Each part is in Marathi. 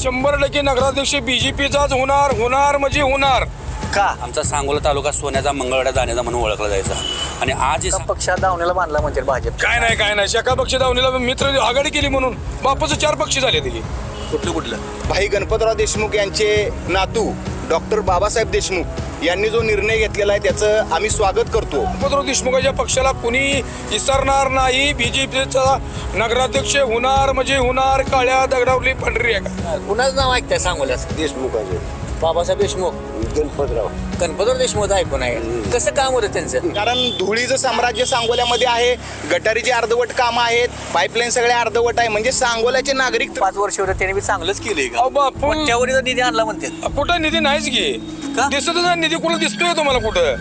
100% नगराध्यक्ष बीजेपीचाच होणार म्हणजे होणार. का आमचा सांगोला तालुका सोन्याचा मंगळवाड्या दाण्याचा म्हणून ओळखला जायचा आणि आज पक्षात दावण्याला बांधला म्हणते भाजप. काय नाही शका पक्ष दावणीला मित्र आघाडी केली म्हणून बापूचं 4 पक्ष झाले तिथे. कुठलं भाई गणपतराव देशमुख यांचे नातू डॉक्टर बाबासाहेब देशमुख यांनी जो निर्णय घेतलेला आहे त्याचं आम्ही स्वागत करतो. गणपतराव देशमुखाच्या पक्षाला कुणी विसरणार नाही. बीजेपीचा नगराध्यक्ष होणार म्हणजे होणार. काळ्या दगडावरली पंढरी आहे का? कुणाच नाव ऐकताय सांगोल्यास? देशमुखाचे बाबासाहेब देशमुख, गणपतराव देशमुख ऐकून आहे. कसं काम होतं त्यांचं? कारण धुळीचं साम्राज्य सांगोल्यामध्ये आहे. गटारीची अर्धवट कामं आहेत, पाईपलाईन सगळे अर्धवट आहे. म्हणजे सांगोल्याचे नागरिक 5 वर्ष होतं त्याने बी चांगलंच केलंय का? अहो बापू त्यावर निधी आणला म्हणते. कुठं निधी नाहीच घे. का? दिसतच नाही निधी. कुठं दिसतोय तुम्हाला कुठं?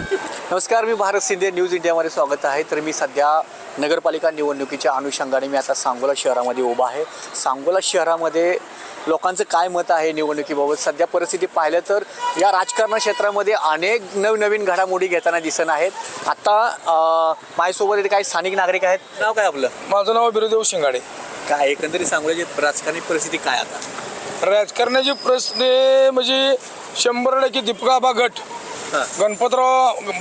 नमस्कार, मी भारत शिंदे, न्यूज इंडियामध्ये स्वागत आहे. तर मी सध्या नगरपालिका निवडणुकीच्या अनुषंगाने मी आता सांगोला शहरामध्ये उभा आहे. सांगोला शहरामध्ये लोकांचं काय मत आहे निवडणुकीबाबत? सध्या परिस्थिती पाहिलं तर या राजकारण क्षेत्रामध्ये अनेक नवनवीन घडामोडी घेताना दिसत आहेत. आता माझ्यासोबत इथे काही स्थानिक नागरिक आहेत. नाव काय आपलं? माझं नाव बिरुदेव शिंगाडे. काय एकंदरीत सांगोल्याची राजकारणी परिस्थिती काय आता? राजकारणाचे प्रश्न म्हणजे 100% दीपकाबा गट,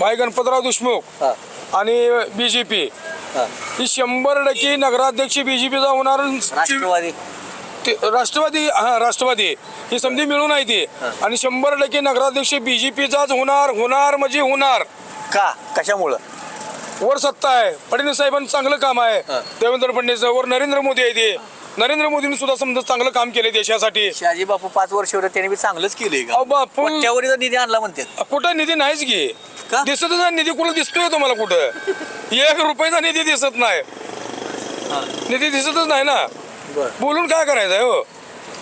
भाई गणपतराव देशमुख आणि बीजेपी ही 100% नगराध्यक्ष बीजेपीचा होणार. राष्ट्रवादी ही समधी मिळून आहे ती. आणि 100% नगराध्यक्ष बीजेपीचाच होणार म्हणजे होणार. का? कशामुळं? वर सत्ता आहे. फडणवीस साहेबांचं चांगलं काम आहे. देवेंद्र फडणवीस वर नरेंद्र मोदी आहे ते. नरेंद्र मोदींनी सुद्धा समजा चांगलं काम केले देशासाठी. शहाजी बापू 5 वर्ष होतं त्याने बी चांगलंच केलंय का? अहो बापू त्यावर निधी आणला म्हणते. कुठं निधी नाहीच घे. का? दिसतच नाही निधी. कुठं दिसतोय तुम्हाला कुठं? 1 रुपयाचा निधी दिसत नाही. निधी दिसतच नाही ना. बोलून काय करायचं हो?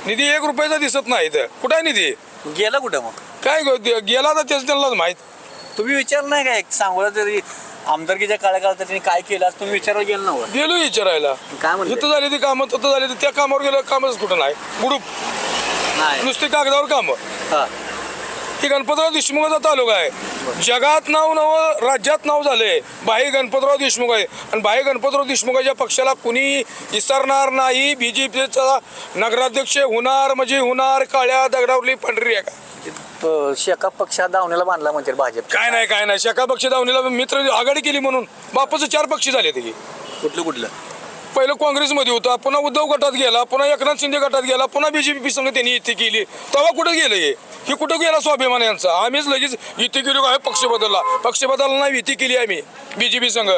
निधी 1 रुपयाचा दिसत नाही. इथं कुठं आहे निधी? गेला कुठं मग? काय गेला तर तेच त्यांनाच माहित. तुम्ही विचारलं नाही का? एक सांगोला तरी आमदारकीच्या काळात त्यांनी काय केलं असं तुम्ही विचारायला गेलं नव्हतं? गेलो विचारायला. काय म्हणते? इथं झाली ती कामं, तिथं झाली ती. त्या कामावर गेलं कामच कुठं नाही. गुडूप नाही. नुसते कागदावर कामं. हा. ही गणपतराव देशमुखाचा तालुका आहे. जगात नाव राज्यात नाव झालंय. भाई गणपतराव देशमुख आहे. आणि भाई गणपतराव देशमुखाच्या पक्षाला कुणी विसरणार नाही. बीजेपीचा नगराध्यक्ष होणार म्हणजे होणार. काळ्या दगडावरली पंढरी आहे का? शेका पक्षात दावण्याला बांधला म्हणते भाजप. काय नाही शका पक्ष दावणीला मित्र आघाडी केली म्हणून बापूचं 4 पक्ष झाले तिथे. कुठलं? पहिलं काँग्रेसमध्ये होता, पुन्हा उद्धव गटात गेला, पुन्हा एकनाथ शिंदे गटात गेला, पुन्हा बीजेपी संघ त्यांनी युती केली. तेव्हा कुठं गेलं हे कुठं गेला स्वाभिमान यांचा? आम्हीच लगेच युती केली काय? पक्ष बदलला नाही, युती केली आम्ही बीजेपी संघ.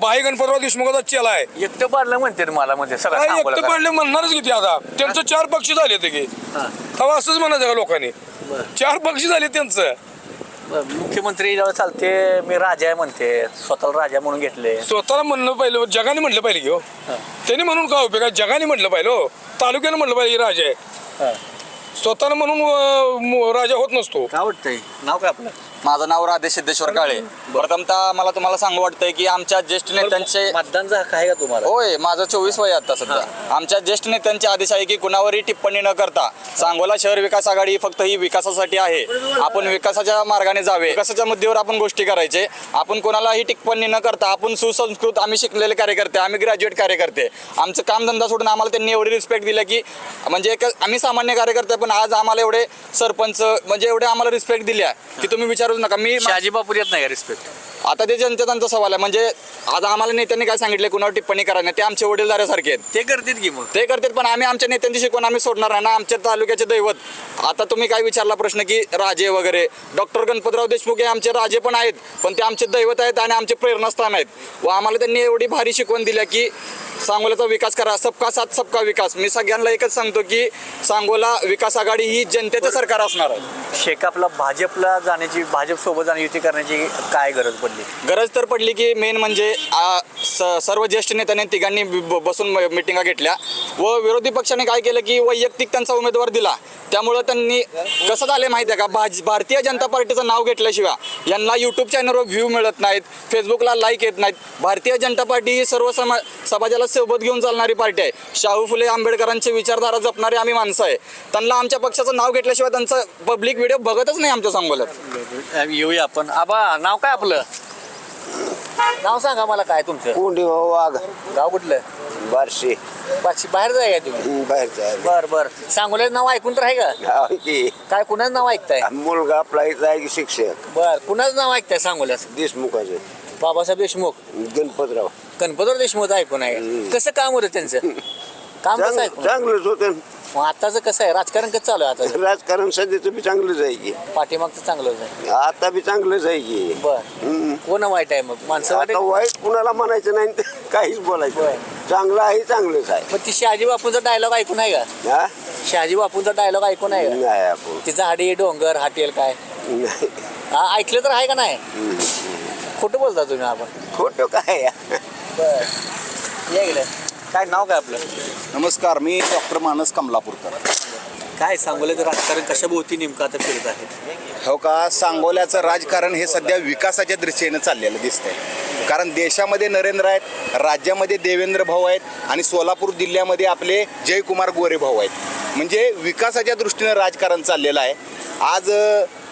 भाई गणपतराव देशमुखाचा चेला आहे. एकटं पाडलं म्हणते मला म्हणजे काय एकटं पडले म्हणणारच किती आता? त्यांचं 4 पक्ष झाले ते की. तेव्हा असंच म्हणायचं का लोकांनी? 4 पक्ष झाले त्यांचं. मुख्यमंत्री जेव्हा चालते मी राजा आहे म्हणते, स्वतःला राजा म्हणून घेतले. स्वतःला म्हणलं पाहिलं, जगाने म्हणलं पाहिजे की हो. त्यांनी म्हणून काय उपयोग आहे? जगाने म्हणलं पाहिजे हो. तालुक्यानं म्हणलं पाहिजे राजा आहे. स्वतःला म्हणून राजा होत नसतो. काय वाटतंय? नाव काय आपलं? माझं नाव राधे सिद्धेश्वर काळे. प्रथमतः मला तुम्हाला सांगू वाटतंय की आमच्या ज्येष्ठ नेत्यांचे मतदानचा हक्क आहे का तुम्हाला? होय, माझं 24 वय आता सध्या. आमच्या ज्येष्ठ नेत्यांचे आदेश आहे की कुणावरही टिप्पणी न करता सांगोला शहर विकास आघाडी फक्त ही विकासासाठी आहे. आपण विकासाच्या मार्गाने जावे, विकासाच्या मुद्द्यावर आपण गोष्टी करायचे. आपण कोणालाही टिप्पणी न करता आपण सुसंस्कृत, आम्ही शिकलेले कार्यकर्ते, आम्ही ग्रॅज्युएट कार्यकर्ते. आमचं कामधंदा सोडून आम्हाला त्यांनी एवढी रिस्पेक्ट दिलं की म्हणजे आम्ही सामान्य कार्यकर्ते पण आज आम्हाला एवढे सरपंच म्हणजे एवढे आम्हाला रिस्पेक्ट दिल्या की तुम्ही विचारूच नका. मी शहाजी बापू येत नाही का रिस्पेक्ट? आता ते जनतेचा सवाल आहे. म्हणजे आज आम्हाला नेत्यांनी काय सांगितले कुणावर टिप्पणी करायला, ते आमचे वडीलधाऱ्यासारखे आहेत. ते करतील की मग ते करतात, पण आम्ही आमच्या नेत्यांची शिकवण आम्ही सोडणार नाही ना. आमच्या तालुक्याचे दैवत, आता तुम्ही काय विचारला प्रश्न की राजे वगैरे, डॉक्टर गणपतराव देशमुख हे आमचे राजे पण आहेत, पण ते आमचे दैवत आहेत आणि आमचे प्रेरणास्थान आहेत. व आम्हाला त्यांनी एवढी भारी शिकवण दिल्या की सांगोल्याचा विकास करा, सबका साथ सबका विकास. मी सगळ्यांना एकच सांगतो की सांगोला विकास आघाडी ही जनतेचं सरकार असणार आहे. शेकापला भाजपला जाण्याची, भाजप सोबत जाणे युती करण्याची काय गरज पडली? गरज तर पडली की मेन म्हणजे सर्व ज्येष्ठ नेत्यांनी तिघांनी बसून मिटिंगा घेतल्या व विरोधी पक्षाने काय केलं की वैयक्तिक त्यांचा उमेदवार दिला. त्यामुळं त्यांनी कसं झालं माहिती आहे का? भारतीय जनता पार्टीचं नाव घेतल्याशिवाय यांना यूट्यूब चॅनलवर व्ह्यू मिळत नाहीत, फेसबुकला लाईक येत नाहीत. भारतीय जनता पार्टी ही सर्व समाजाला सोबत घेऊन चालणारी पार्टी आहे. शाहू फुले आंबेडकरांची विचारधारा जपणारी आम्ही माणसं आहे. त्यांना आमच्या पक्षाचं नाव घेतल्याशिवाय त्यांचं पब्लिक व्हिडिओ बघतच नाही आमच्या सांगोल्यात. येऊया आपण. आबा, नाव काय आपलं? नाव सांगा मला. काय तुमचं? कोंडी वाघ, गाव कुठलं? बारशे बाहेर जाय का तुम्ही? बाहेरचा बर बर. सांगोल्याचं नाव ऐकून तर आहे का? काय कुणाचं नाव ऐकताय? मुलगा आपला इथं आहे की शिक्षक बर. कुणाचं नाव ऐकताय सांगोल्याचं? देशमुखाचं बाबासाहेब देशमुख. गणपतराव गणपतराव देशमुख ऐकून आहे. कसं काम होतं त्यांचं? काम कसं ऐकून? चांगलंच होतं. मग आताचं कसं आहे? राजकारण कसं चालू आहे आता? राजकारण सध्याचं बी चांगलंच आहे की पाठीमागचं चांगलंच आहे. आता बी चांगलंच आहे की बर. कोण वाईट आहे मग? माणसं वाईट आता आहे? वाईट कुणाला म्हणायचं नाही आणि काहीच बोलायचं होय. नाही. चांगलं आहे चांगलंच आहे. मग ती शहाजी बापूंचा डायलॉग ऐकून आहे का? हा शहाजी बापूंचा डायलॉग ऐकून आहे का? नाही आपण तिचा हाडी डोंगर हाटेल काय? नाही. हा ऐकलं तर आहे का नाही? खोटं बोलता तुम्ही आपण. खोटं काय बर. या इकडे. काय नाव काय आपलं? नमस्कार, मी डॉक्टर मानस कमलापूरकर. काय सांगोल्याचं राजकारण कशाभोवती नेमकं आता फिरत आहे? हो का, सांगोल्याचं राजकारण हे सध्या विकासाच्या दृष्टीनं चाललेलं दिसतंय. कारण देशामध्ये नरेंद्र आहेत, राज्यामध्ये देवेंद्र भाऊ आहेत आणि सोलापूर जिल्ह्यामध्ये आपले जयकुमार गोरे भाऊ आहेत. म्हणजे विकासाच्या दृष्टीनं राजकारण चाललेलं आहे. आज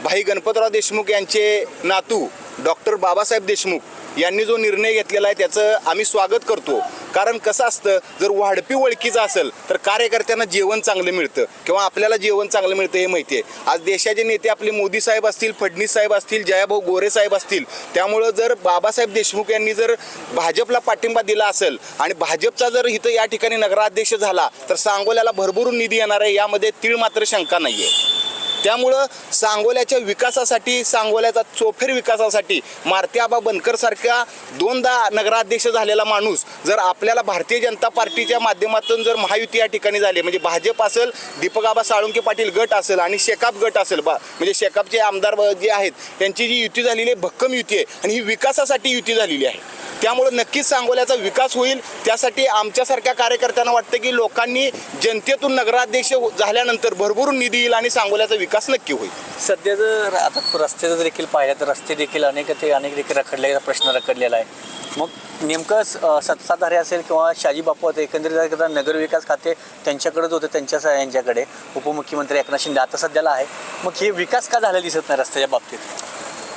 भाई गणपतराव देशमुख यांचे नातू डॉक्टर बाबासाहेब देशमुख यांनी जो निर्णय घेतलेला आहे त्याचं आम्ही स्वागत करतो. कारण कसं असतं, जर वाढपी ओळखीचं असेल तर कार्यकर्त्यांना जेवण चांगलं मिळतं किंवा आपल्याला जेवण चांगलं मिळतं हे माहिती आहे. आज देशाचे नेते आपले मोदी साहेब असतील, फडणवीस साहेब असतील, जयाभाऊ गोरे साहेब असतील. त्यामुळं जर बाबासाहेब देशमुख यांनी जर भाजपला पाठिंबा दिला असेल आणि भाजपचा जर इथं या ठिकाणी नगराध्यक्ष झाला तर सांगोल्याला भरभरून निधी येणार आहे, यामध्ये तीळ मात्र शंका नाही आहे. त्यामुळं सांगोल्याच्या विकासासाठी, सांगोल्याचा चोफेर विकासासाठी मारुती आबा बनकर सारख्या दोनदा नगराध्यक्ष झालेला माणूस जर आपल्याला भारतीय जनता पार्टीच्या माध्यमातून जर महायुती या ठिकाणी झाली, म्हणजे भाजप असेल, दीपक आबा साळुंके पाटील गट असेल आणि शेकाप गट असेल, म्हणजे शेकापचे आमदार जे आहेत त्यांची जी युती झालेली आहे भक्कम युती आहे आणि ही विकासासाठी युती झालेली आहे. त्यामुळे नक्कीच सांगोल्याचा विकास होईल. त्यासाठी आमच्यासारख्या कार्यकर्त्यांना वाटतं की लोकांनी जनतेतून नगराध्यक्ष झाल्यानंतर भरभरून निधी येईल आणि सांगोल्याचा विकास नक्की होईल. सध्या जर आता रस्त्याचं देखील पाहिलं तर रस्ते देखील अनेक देखील रखडलेला प्रश्न रखडलेला आहे. मग नेमकं सत्ताधारी असेल किंवा शहाजी बापू होते, एकंदरीत नगरविकास खाते त्यांच्याकडेच होतं, यांच्याकडे उपमुख्यमंत्री एकनाथ शिंदे आता सध्याला आहे. मग हे विकास का झालेला दिसत नाही रस्त्याच्या बाबतीत?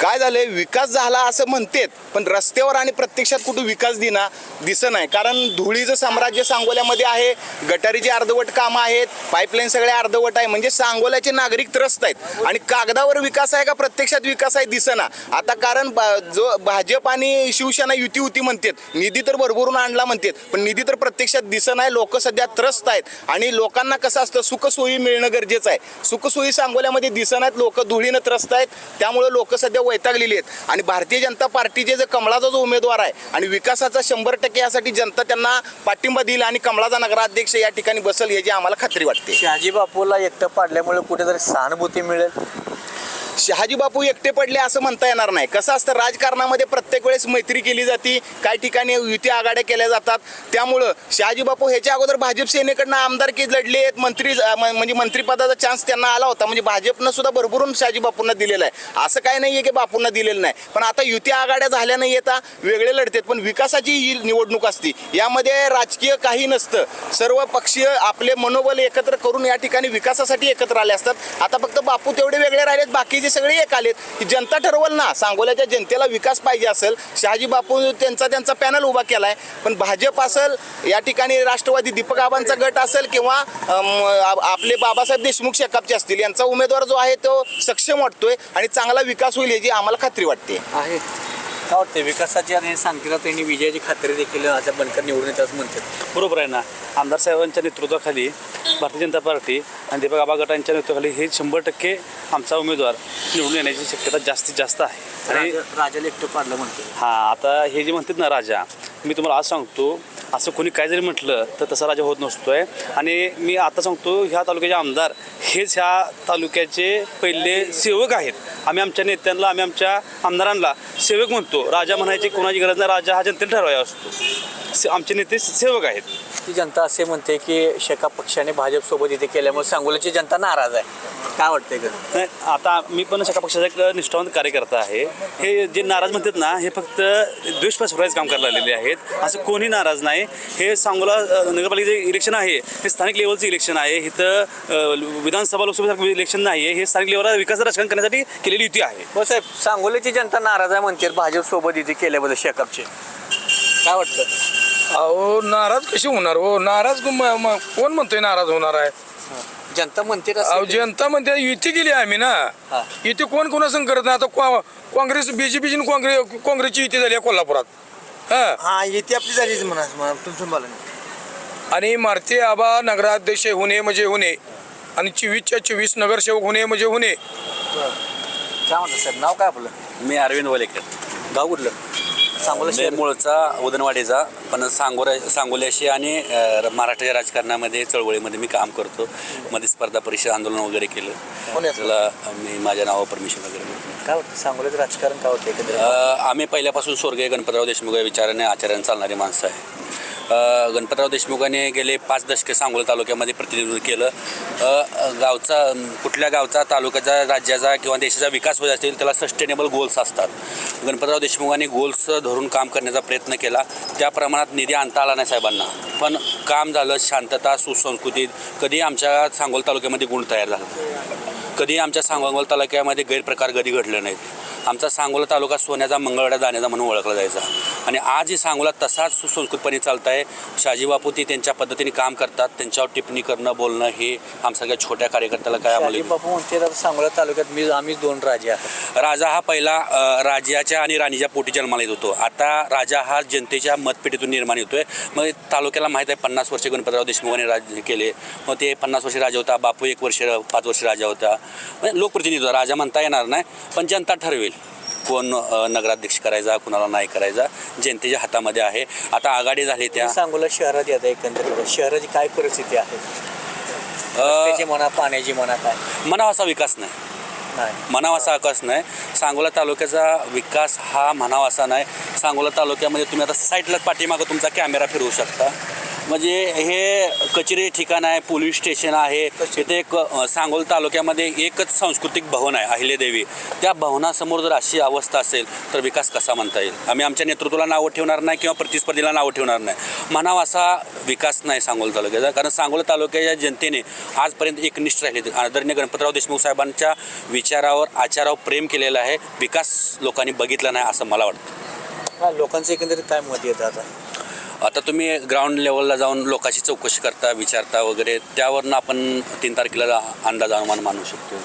काय झालंय, विकास झाला असं म्हणतेत पण रस्त्यावर आणि प्रत्यक्षात कुठं विकास दिसत नाही. कारण धुळीचं साम्राज्य सांगोल्यामध्ये आहे, गटारीची अर्धवट कामं आहेत, पाईपलाईन सगळे अर्धवट आहे. म्हणजे सांगोल्याचे नागरिक त्रस्त आहेत आणि कागदावर विकास आहे का प्रत्यक्षात विकास आहे दिसेना. आता कारण जो भाजप आणि शिवसेना युती होती म्हणतात, निधी तर भरभरून आणला म्हणतात पण निधी तर प्रत्यक्षात दिसेना आहे. लोक सध्या त्रस्त आहेत आणि लोकांना कसं असतं, सुखसोयी मिळणं गरजेचं आहे. सुखसोयी सांगोल्यामध्ये दिसेना आहेत, लोक धुळीनं त्रस्त आहेत. त्यामुळे लोक सध्या वैतागलेली आहेत आणि भारतीय जनता पार्टीचे जे कमळाचा जो उमेदवार आहे आणि विकासाचा 100% यासाठी जनता त्यांना पाठिंबा दिला आणि कमळाचा नगराध्यक्ष या ठिकाणी बसेल याची आम्हाला खात्री वाटते. शहाजी बापूला एकटं पाडल्यामुळे कुठेतरी सहानुभूती मिळेल. शहाजी बापू एकटे पडले असं म्हणता येणार नाही. कसं असतं, राजकारणामध्ये प्रत्येक वेळेस मैत्री केली जाते, काही ठिकाणी युती आघाड्या केल्या जातात. त्यामुळं शहाजी बापू ह्याच्या अगोदर भाजप सेनेकडनं आमदारकी लढले आहेत, म्हणजे मंत्रिपदाचा चान्स त्यांना आला होता. म्हणजे भाजपनं सुद्धा भरभरून शहाजी बापूंना दिलेला आहे. असं काय नाही आहे की बापूंना दिलेलं नाही. पण आता युती आघाड्या झाल्या नाही येतात, वेगळे लढतात. पण विकासाची ही निवडणूक असते, यामध्ये राजकीय काही नसतं. सर्व पक्षीय आपले मनोबल एकत्र करून या ठिकाणी विकासासाठी एकत्र आले असतात. आता फक्त बापू तेवढे वेगळे राहिलेत, बाकीचे सगळे एक आलेत. की जनता ठरवल ना, सांगोल्याच्या जनतेला विकास पाहिजे असेल, शहाजी बापू त्यांचा पॅनल उभा केलाय. पण भाजप असेल, या ठिकाणी राष्ट्रवादी दीपक आबांचा गट असेल किंवा आपले बाबासाहेब देशमुख शेकापचे असतील, यांचा उमेदवार जो आहे तो सक्षम वाटतोय आणि चांगला विकास होईल याची आम्हाला खात्री वाटते. आहे काय वाटते विकासाची आणि सांगतील त्यांनी विजयाची खात्री देखील आता बनकर निवडून येतात म्हणतात. बरोबर आहे ना. आमदार साहेबांच्या नेतृत्वाखाली भारतीय जनता पार्टी आणि दीपक आबा गटांच्या नेतृत्वाखाली हे 100% आमचा उमेदवार निवडून येण्याची शक्यता जास्तीत जास्त आहे. आणि राजाला एकटं पाडलं म्हणतो. हां, आता हे जे म्हणतात ना राजा, मी तुम्हाला आज सांगतो, असं कोणी काय जरी म्हटलं तर तसा राजा होत नसतोय. आणि मी आता सांगतो, ह्या तालुक्याचे आमदार हेच ह्या तालुक्याचे पहिले सेवक आहेत. आम्ही आमच्या नेत्यांना, आम्ही आमच्या आमदारांना सेवक म्हणतो. राजा म्हणायची कोणाची गरज नाही, राजा हा जनतेला ठरवायचा असतो. आमचे नेते सेवक आहेत. ती जनता असे म्हणते की शेकाप पक्षाने भाजपसोबत इथे केल्यामुळे सांगोल्याची जनता नाराज आहे. काय वाटतंय का? नाही, आता मी पण शेका पक्षाचा एक निष्ठावंत कार्यकर्ता आहे. हे जे नाराज म्हणतात ना, हे फक्त द्वेष पसरवायचं काम करायला आलेले आहेत. असं कोणी नाराज नाही. हे सांगोला नगरपालिकेचं इलेक्शन आहे, हे स्थानिक लेवलचं इलेक्शन आहे. इथं विधानसभा लोकसभेसारखं इलेक्शन नाही आहे. हे स्थानिक लेवलला विकासाचं राजकारण करण्यासाठी केलेली युती आहे. हो साहेब, सांगोल्याची जनता नाराज आहे म्हणते भाजपसोबत इथे केल्याबद्दल शेकापचे. काय वाटतं? अहो नाराज कशी होणार हो नाराज कोण म्हणतोय नाराज होणार आहे जनता म्हणते तसं अहो ते. जनता म्हणते युती केली आम्ही ना हा. युती कोण कोणासंग करत नाही आता काँग्रेस बीजेपीची काँग्रेसची युती झाली आहे कोल्हापुरात हा हा येते आपली झालीच म्हणा तुमचं बोला आणि मारुती आबा नगराध्यक्ष होणे म्हणजे होणे आणि 24च्या 24 नगरसेवक होणे म्हणजे होणे. काय म्हणतात सर नाव काय आपलं मी अरविंद वलेकर गाव कुठलं सांगोला मी शहर मूळचा उदनवाडीचा पण सांगोल्याशी आणि मराठीच्या राजकारणामध्ये चळवळीमध्ये मी काम करतो मध्ये स्पर्धा परीक्षा आंदोलन वगैरे केलं पुण्यातलं. त्याला मी माझ्या नावावर परमिशन वगैरे मिळतं. काय वाटतं सांगोल्याचं राजकारण काय वाटतं एकंदरीत आम्ही पहिल्यापासून स्वर्गीय गणपतराव देशमुख या विचाराने आचार्याने चालणारी माणसं आहे. गणपतराव देशमुखाने गेले 5 दशके सांगोला तालुक्यामध्ये प्रतिनिधित्व केलं. गावचा कुठल्या गावचा तालुक्याचा राज्याचा किंवा देशाचा विकास होत असेल त्याला सस्टेनेबल गोल्स असतात. गणपतराव देशमुखांनी गोल्स धरून काम करण्याचा प्रयत्न केला. त्या प्रमाणात निधी आणता आला नाही साहेबांना, पण काम झालं. शांतता सुसंस्कृतीत कधी आमच्या सांगोला तालुक्यामध्ये गुण तयार झाला, कधी आमच्या सांगोला तालुक्यामध्ये गैरप्रकार कधी घडले नाहीत. आमचा सांगोला तालुका सोन्याचा मंगळवाड्या दाण्याचा म्हणून ओळखला जायचा आणि आजही सांगोला तसाच सुसंस्कृतपणे चालत आहे. शहाजी बापू ते त्यांच्या पद्धतीने काम करतात. त्यांच्यावर टिप्पणी करणं बोलणं हे आमच्या सगळ्या छोट्या कार्यकर्त्याला काय शाजी आम्हाला बापू म्हणते आता सांगोला तालुक्यात आम्ही 2 राजे आहोत. राजा हा पहिला राजाच्या आणि राणीच्या पोटी जन्माला येत होतो. आता राजा हा जनतेच्या मतपेटीतून निर्माण होतोय. मग तालुक्याला माहीत आहे 50 वर्षे गणपतराव देशमुखांनी राज्य केले. मग ते 50 वर्षे राजा होता, बापू 1 वर्ष 5 वर्ष राजा होता. म्हणजे लोकप्रतिनिधित्व राजा म्हणता येणार नाही, पण जनता ठरवेल कोण नगराध्यक्ष करायचा कुणाला नाही करायचा. जनतेच्या हातामध्ये आहे. आता आघाडी झाली त्या सांगोला शहरात येतं एकंदरीत शहराची काय परिस्थिती आहे रस्त्याची म्हणा पाण्याची म्हणा काय म्हणावा असा विकास नाही, नाही म्हणावा असा विकास नाही. सांगोला तालुक्याचा विकास हा म्हणावा असा नाही. सांगोला तालुक्यामध्ये तुम्ही आता साईडला पाठीमागं तुमचा कॅमेरा फिरवू शकता. म्हणजे हे कचेरी ठिकाण आहे, पोलीस स्टेशन आहे. इथे एक सांगोला तालुक्यामध्ये एकच सांस्कृतिक भवन आहे अहिल्यादेवी. त्या भवनासमोर जर अशी अवस्था असेल तर विकास कसा म्हणता येईल. आम्ही आमच्या नेतृत्वाला नावं ठेवणार नाही किंवा प्रतिस्पर्धीला नावं ठेवणार नाही. म्हणावा असा विकास नाही सांगोला तालुक्याचा, कारण सांगोला तालुक्याच्या जनतेने आजपर्यंत एकनिष्ठ राहिले. आदरणीय गणपतराव देशमुख साहेबांच्या विचारावर आचारावर प्रेम केलेलं आहे. विकास लोकांनी बघितला नाही असं मला वाटतं. काय लोकांचं एकंदरीत काय मत येतं आता तुम्ही ग्राउंड लेवलला जाऊन लोकांची चौकशी करता, विचारता वगैरे, त्यावरनं आपण 3 तारखेला अंदाज अनुमान मानू शकतो.